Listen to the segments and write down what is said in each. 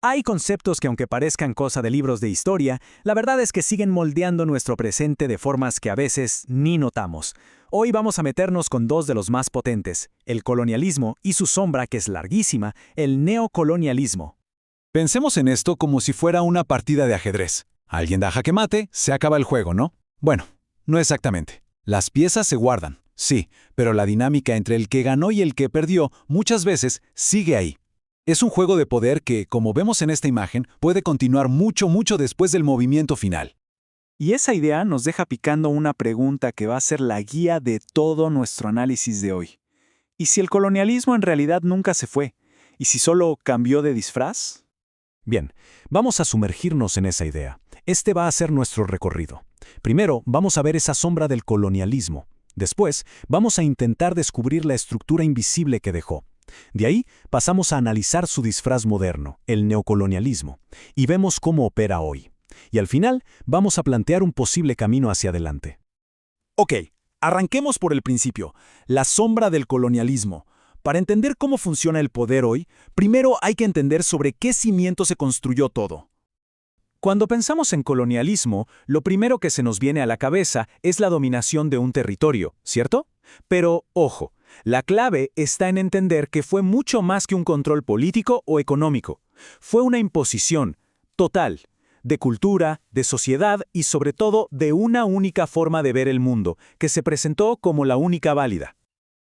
Hay conceptos que aunque parezcan cosa de libros de historia, la verdad es que siguen moldeando nuestro presente de formas que a veces ni notamos. Hoy vamos a meternos con dos de los más potentes, el colonialismo y su sombra, que es larguísima, el neocolonialismo. Pensemos en esto como si fuera una partida de ajedrez. Alguien da jaque mate, se acaba el juego, ¿no? Bueno, no exactamente. Las piezas se guardan, sí, pero la dinámica entre el que ganó y el que perdió muchas veces sigue ahí. Es un juego de poder que, como vemos en esta imagen, puede continuar mucho después del movimiento final. Y esa idea nos deja picando una pregunta que va a ser la guía de todo nuestro análisis de hoy. ¿Y si el colonialismo en realidad nunca se fue? ¿Y si solo cambió de disfraz? Bien, vamos a sumergirnos en esa idea. Este va a ser nuestro recorrido. Primero, vamos a ver esa sombra del colonialismo. Después, vamos a intentar descubrir la estructura invisible que dejó. De ahí, pasamos a analizar su disfraz moderno, el neocolonialismo, y vemos cómo opera hoy. Y al final, vamos a plantear un posible camino hacia adelante. Ok, arranquemos por el principio, la sombra del colonialismo. Para entender cómo funciona el poder hoy, primero hay que entender sobre qué cimiento se construyó todo. Cuando pensamos en colonialismo, lo primero que se nos viene a la cabeza es la dominación de un territorio, ¿cierto? Pero, ojo, la clave está en entender que fue mucho más que un control político o económico. Fue una imposición total, de cultura, de sociedad y sobre todo de una única forma de ver el mundo, que se presentó como la única válida.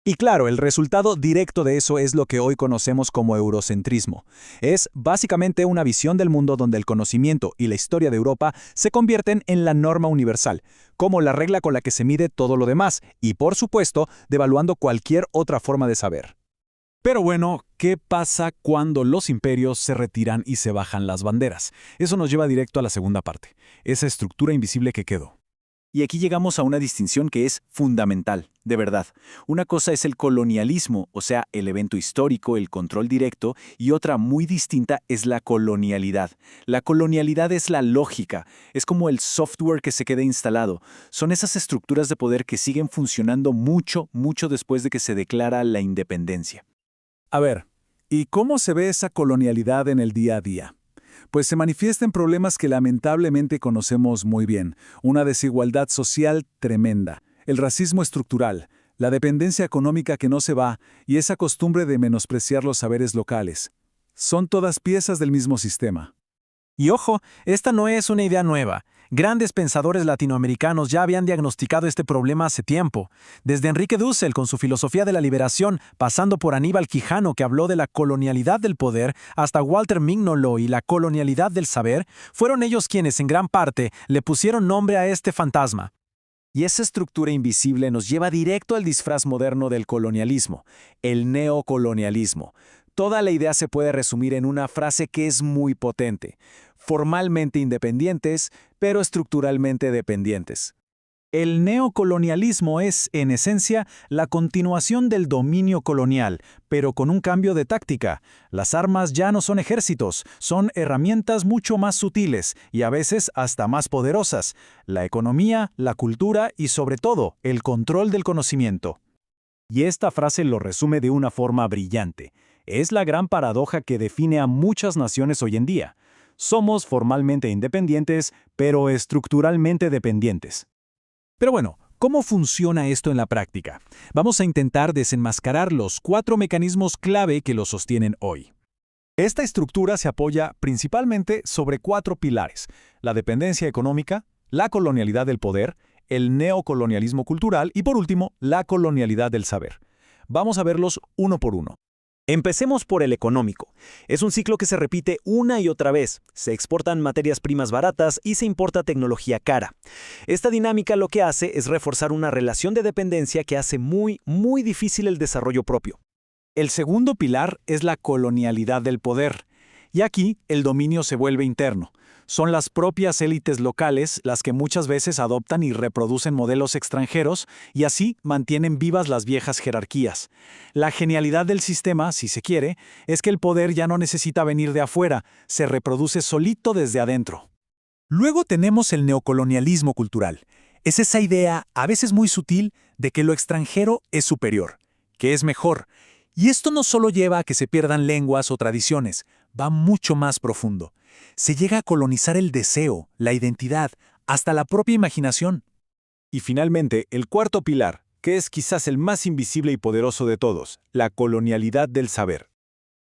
Y claro, el resultado directo de eso es lo que hoy conocemos como eurocentrismo. Es básicamente una visión del mundo donde el conocimiento y la historia de Europa se convierten en la norma universal, como la regla con la que se mide todo lo demás, y por supuesto, devaluando cualquier otra forma de saber. Pero bueno, ¿qué pasa cuando los imperios se retiran y se bajan las banderas? Eso nos lleva directo a la segunda parte, esa estructura invisible que quedó. Y aquí llegamos a una distinción que es fundamental, de verdad. Una cosa es el colonialismo, o sea, el evento histórico, el control directo, y otra muy distinta es la colonialidad. La colonialidad es la lógica, es como el software que se queda instalado. Son esas estructuras de poder que siguen funcionando mucho después de que se declara la independencia. A ver, ¿y cómo se ve esa colonialidad en el día a día? Pues se manifiesta en problemas que lamentablemente conocemos muy bien, una desigualdad social tremenda, el racismo estructural, la dependencia económica que no se va y esa costumbre de menospreciar los saberes locales. Son todas piezas del mismo sistema. Y ojo, esta no es una idea nueva. Grandes pensadores latinoamericanos ya habían diagnosticado este problema hace tiempo. Desde Enrique Dussel con su filosofía de la liberación, pasando por Aníbal Quijano que habló de la colonialidad del poder, hasta Walter Mignolo y la colonialidad del saber, fueron ellos quienes en gran parte le pusieron nombre a este fantasma. Y esa estructura invisible nos lleva directo al disfraz moderno del colonialismo, el neocolonialismo. Toda la idea se puede resumir en una frase que es muy potente: formalmente independientes, pero estructuralmente dependientes. El neocolonialismo es, en esencia, la continuación del dominio colonial, pero con un cambio de táctica. Las armas ya no son ejércitos, son herramientas mucho más sutiles y a veces hasta más poderosas: la economía, la cultura y sobre todo, el control del conocimiento. Y esta frase lo resume de una forma brillante. Es la gran paradoja que define a muchas naciones hoy en día. Somos formalmente independientes, pero estructuralmente dependientes. Pero bueno, ¿cómo funciona esto en la práctica? Vamos a intentar desenmascarar los 4 mecanismos clave que lo sostienen hoy. Esta estructura se apoya principalmente sobre 4 pilares: la dependencia económica, la colonialidad del poder, el neocolonialismo cultural y, por último, la colonialidad del saber. Vamos a verlos uno por uno. Empecemos por el económico. Es un ciclo que se repite una y otra vez. Se exportan materias primas baratas y se importa tecnología cara. Esta dinámica lo que hace es reforzar una relación de dependencia que hace muy difícil el desarrollo propio. El segundo pilar es la colonialidad del poder. Y aquí el dominio se vuelve interno. Son las propias élites locales las que muchas veces adoptan y reproducen modelos extranjeros y así mantienen vivas las viejas jerarquías. La genialidad del sistema, si se quiere, es que el poder ya no necesita venir de afuera, se reproduce solito desde adentro. Luego tenemos el neocolonialismo cultural. Es esa idea, a veces muy sutil, de que lo extranjero es superior, que es mejor. Y esto no solo lleva a que se pierdan lenguas o tradiciones, va mucho más profundo. Se llega a colonizar el deseo, la identidad, hasta la propia imaginación. Y finalmente, el cuarto pilar, que es quizás el más invisible y poderoso de todos, la colonialidad del saber.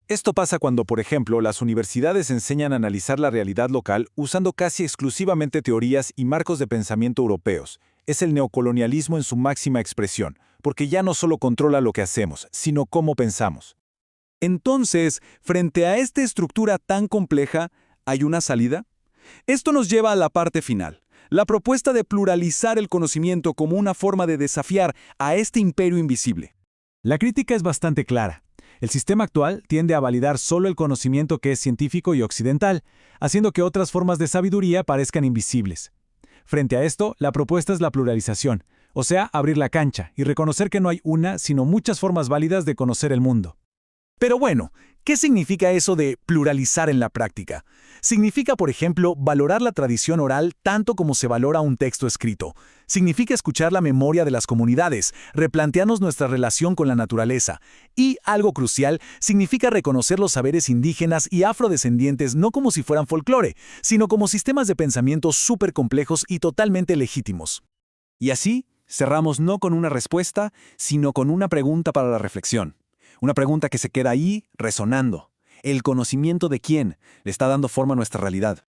Esto pasa cuando, por ejemplo, las universidades enseñan a analizar la realidad local usando casi exclusivamente teorías y marcos de pensamiento europeos. Es el neocolonialismo en su máxima expresión, porque ya no solo controla lo que hacemos, sino cómo pensamos. Entonces, frente a esta estructura tan compleja, ¿hay una salida? Esto nos lleva a la parte final, la propuesta de pluralizar el conocimiento como una forma de desafiar a este imperio invisible. La crítica es bastante clara. El sistema actual tiende a validar solo el conocimiento que es científico y occidental, haciendo que otras formas de sabiduría parezcan invisibles. Frente a esto, la propuesta es la pluralización, o sea, abrir la cancha y reconocer que no hay una, sino muchas formas válidas de conocer el mundo. Pero bueno, ¿qué significa eso de pluralizar en la práctica? Significa, por ejemplo, valorar la tradición oral tanto como se valora un texto escrito. Significa escuchar la memoria de las comunidades, replantearnos nuestra relación con la naturaleza. Y, algo crucial, significa reconocer los saberes indígenas y afrodescendientes no como si fueran folclore, sino como sistemas de pensamiento súper complejos y totalmente legítimos. Y así, cerramos no con una respuesta, sino con una pregunta para la reflexión. Una pregunta que se queda ahí resonando. ¿El conocimiento de quién le está dando forma a nuestra realidad?